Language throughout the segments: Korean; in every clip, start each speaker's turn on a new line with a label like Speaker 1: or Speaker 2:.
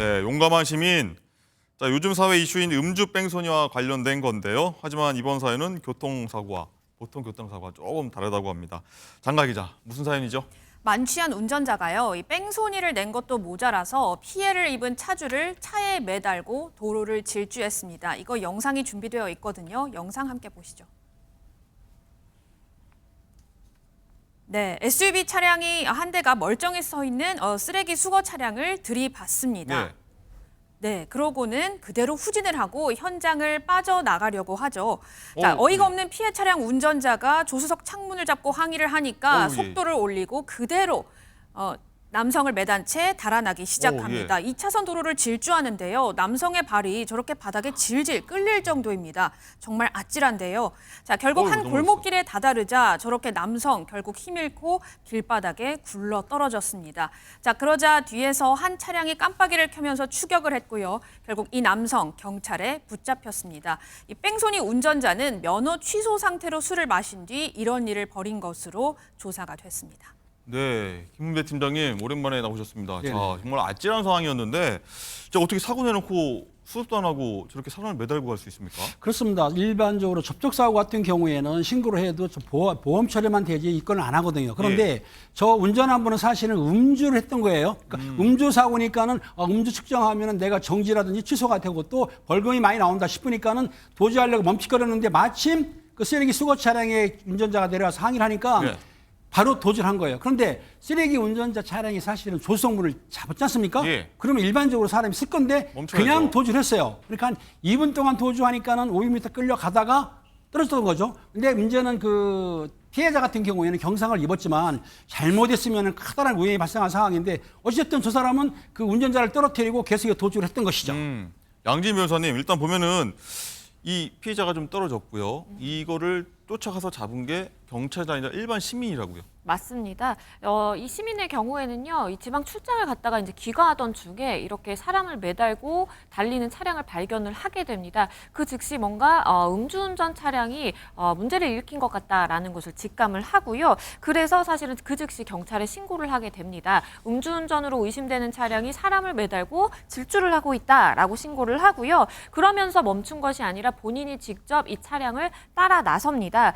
Speaker 1: 네, 용감한 시민. 자, 요즘 사회 이슈인 음주 뺑소니와 관련된 건데요. 하지만 이번 사연은 교통사고와 보통 교통사고와 조금 다르다고 합니다. 장가 기자, 무슨 사연이죠?
Speaker 2: 만취한 운전자가요, 이 뺑소니를 낸 것도 모자라서 피해를 입은 차주를 차에 매달고 도로를 질주했습니다. 이거 영상이 준비되어 있거든요. 영상 함께 보시죠. 네, SUV 차량이 한 대가 멀쩡히 서 있는 쓰레기 수거 차량을 들이받습니다.
Speaker 1: 네.
Speaker 2: 네, 그러고는 그대로 후진을 하고 현장을 빠져나가려고 하죠. 자,
Speaker 1: 오,
Speaker 2: 어이가
Speaker 1: 네.
Speaker 2: 없는 피해 차량 운전자가 조수석 창문을 잡고 항의를 하니까
Speaker 1: 오, 예.
Speaker 2: 속도를 올리고 그대로 남성을 매단 채 달아나기 시작합니다.
Speaker 1: 오, 예.
Speaker 2: 2차선 도로를 질주하는데요. 남성의 발이 저렇게 바닥에 질질 끌릴 정도입니다. 정말 아찔한데요. 자, 결국 한
Speaker 1: 너무
Speaker 2: 골목길에 다다르자 저렇게 남성 결국 힘잃고 길바닥에 굴러 떨어졌습니다. 자, 그러자 뒤에서 한 차량이 깜빡이를 켜면서 추격을 했고요. 결국 이 남성 경찰에 붙잡혔습니다. 이 뺑소니 운전자는 면허 취소 상태로 술을 마신 뒤 이런 일을 벌인 것으로 조사가 됐습니다.
Speaker 1: 네, 김문배 팀장님 오랜만에 나오셨습니다.
Speaker 3: 네네.
Speaker 1: 자, 정말 아찔한 상황이었는데 자, 어떻게 사고 내놓고 수습도 안 하고 저렇게 사람을 매달고 갈 수 있습니까?
Speaker 3: 그렇습니다. 일반적으로 접촉사고 같은 경우에는 신고를 해도 보험 처리만 되지 입건을 안 하거든요. 그런데 저 운전한 분은 사실은 음주를 했던 거예요. 그러니까 음주 사고니까는 음주 측정하면은 내가 정지라든지 취소가 되고 또 벌금이 많이 나온다 싶으니까는 도주하려고 멈칫거렸는데 마침 그 쓰레기 수거 차량에 운전자가 내려와서 항의를 하니까
Speaker 1: 네.
Speaker 3: 바로 도주를 한 거예요. 그런데 쓰레기 운전자 차량이 사실은 조수석물을 잡았지 않습니까?
Speaker 1: 예.
Speaker 3: 그러면 일반적으로 사람이 쓸 건데
Speaker 1: 멈춰야죠.
Speaker 3: 그냥 도주를 했어요. 그러니까 한 2분 동안 도주하니까는 500m 끌려가다가 떨어졌던 거죠. 근데 문제는 그 피해자 같은 경우에는 경상을 입었지만 잘못했으면 커다란 위험이 발생한 상황인데 어쨌든 저 사람은 그 운전자를 떨어뜨리고 계속 도주를 했던 것이죠.
Speaker 1: 양진 변호사님, 일단 보면은 이 피해자가 좀 떨어졌고요. 이거를 쫓아가서 잡은 게 경찰이 아니라 일반 시민이라고요.
Speaker 4: 맞습니다. 이 시민의 경우에는요, 이 지방 출장을 갔다가 이제 귀가하던 중에 이렇게 사람을 매달고 달리는 차량을 발견을 하게 됩니다. 그 즉시 뭔가 음주운전 차량이 문제를 일으킨 것 같다라는 것을 직감을 하고요. 그래서 사실은 그 즉시 경찰에 신고를 하게 됩니다. 음주운전으로 의심되는 차량이 사람을 매달고 질주를 하고 있다라고 신고를 하고요. 그러면서 멈춘 것이 아니라 본인이 직접 이 차량을 따라 나섭니다.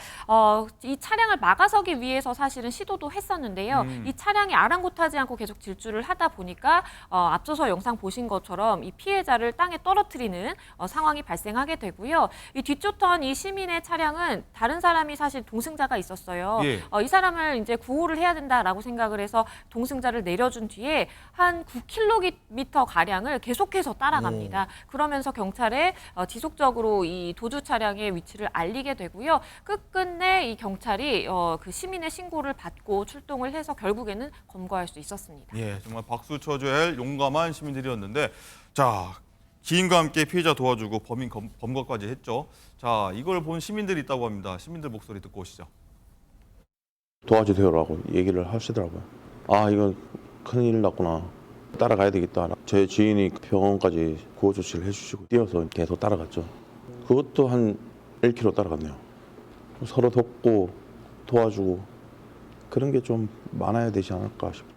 Speaker 4: 이 차량을 막아서기 위해서 사실은 시도도 했었는데요. 이 차량이 아랑곳하지 않고 계속 질주를 하다 보니까 앞서서 영상 보신 것처럼 이 피해자를 땅에 떨어뜨리는 상황이 발생하게 되고요. 이 뒤쫓던 이 시민의 차량은 다른 사람이 사실 동승자가 있었어요.
Speaker 1: 예.
Speaker 4: 이 사람을 이제 구호를 해야 된다라고 생각을 해서 동승자를 내려준 뒤에 한 9km 가량을 계속해서 따라갑니다. 그러면서 경찰에 지속적으로 이 도주 차량의 위치를 알리게 되고요. 끝끝내 이 경찰이 그 시민의 신고를 받고 출동을 해서 결국에는 검거할 수 있었습니다.
Speaker 1: 예, 정말 박수 쳐줘야 할 용감한 시민들이었는데 자, 기인과 함께 피해자 도와주고 범인 검거까지 했죠. 자, 이걸 본 시민들이 있다고 합니다. 시민들 목소리 듣고 오시죠.
Speaker 5: 도와주세요라고 얘기를 하시더라고요. 아, 이건 큰일 났구나. 따라가야 되겠다. 제 지인이 병원까지 구호 조치를 해주시고 뛰어서 계속 따라갔죠. 그것도 한 1km 따라갔네요. 서로 돕고 도와주고 그런 게 좀 많아야 되지 않을까 싶어요.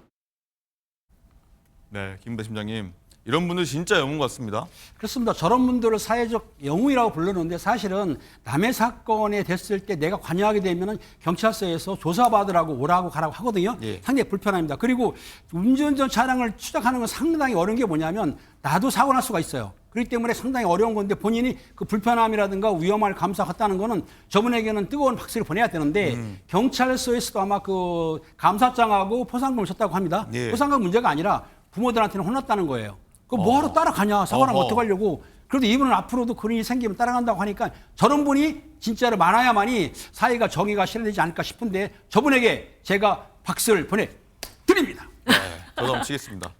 Speaker 1: 네, 김문배 팀장님. 이런 분들 진짜 영웅 같습니다.
Speaker 3: 그렇습니다. 저런 분들을 사회적 영웅이라고 부르는데 사실은 남의 사건에 됐을 때 내가 관여하게 되면 경찰서에서 조사받으라고 오라고 가라고 하거든요.
Speaker 1: 예.
Speaker 3: 상당히 불편합니다. 그리고 음주운전 차량을 추적하는 건 상당히 어려운 게 뭐냐면 나도 사고 날 수가 있어요. 그렇기 때문에 상당히 어려운 건데 본인이 그 불편함이라든가 위험을 감수했다는 거는 저분에게는 뜨거운 박수를 보내야 되는데 경찰서에서도 아마 그 감사장하고 포상금을 줬다고 합니다.
Speaker 1: 예.
Speaker 3: 포상금 문제가 아니라 부모들한테는 혼났다는 거예요. 그 뭐하러 따라가냐, 사고 나면 어떡하려고. 그래도 이분은 앞으로도 그런 일이 생기면 따라간다고 하니까 저런 분이 진짜로 많아야만이 사회가 정의가 실현되지 않을까 싶은데 저분에게 제가 박수를 보내드립니다.
Speaker 1: 네, 저도 한번 치겠습니다.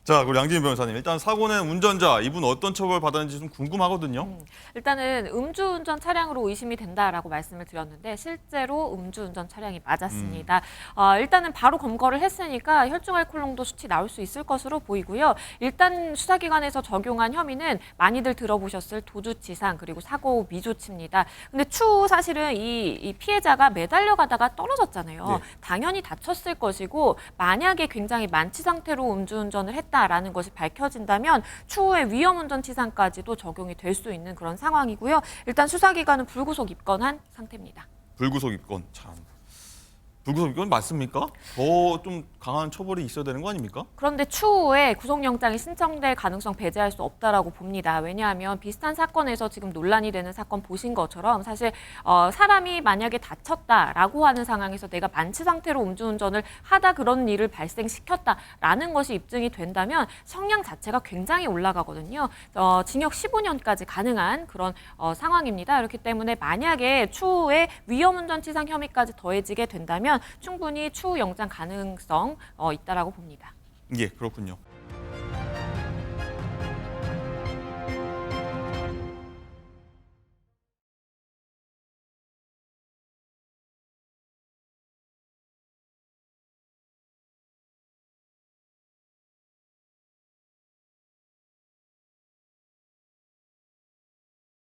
Speaker 1: 자, 그리고 양진 변호사님. 일단 사고 낸 운전자, 이분 어떤 처벌 받았는지 좀 궁금하거든요.
Speaker 4: 일단은 음주운전 차량으로 의심이 된다라고 말씀을 드렸는데 실제로 음주운전 차량이 맞았습니다. 일단은 바로 검거를 했으니까 혈중알코올농도 수치 나올 수 있을 것으로 보이고요. 일단 수사기관에서 적용한 혐의는 많이들 들어보셨을 도주치상 그리고 사고 미조치입니다. 근데 추후 사실은 이 피해자가 매달려가다가 떨어졌잖아요.
Speaker 1: 네.
Speaker 4: 당연히 다쳤을 것이고 만약에 굉장히 만취 상태로 음주운전을 했다 했다라는 것이 밝혀진다면 추후에 위험운전치상까지도 적용이 될 수 있는 그런 상황이고요. 일단 수사기관은 불구속 입건한 상태입니다.
Speaker 1: 불구속 입건 참. 불구속 입건 맞습니까? 더 좀 강한 처벌이 있어야 되는 거 아닙니까?
Speaker 4: 그런데 추후에 구속영장이 신청될 가능성 배제할 수 없다라고 봅니다. 왜냐하면 비슷한 사건에서 지금 논란이 되는 사건 보신 것처럼 사실 사람이 만약에 다쳤다라고 하는 상황에서 내가 만취 상태로 음주운전을 하다 그런 일을 발생시켰다라는 것이 입증이 된다면 형량 자체가 굉장히 올라가거든요. 징역 15년까지 가능한 그런 상황입니다. 그렇기 때문에 만약에 추후에 위험운전치상 혐의까지 더해지게 된다면 충분히 추후 영장 가능성 있다라고 봅니다.
Speaker 1: 예, 그렇군요.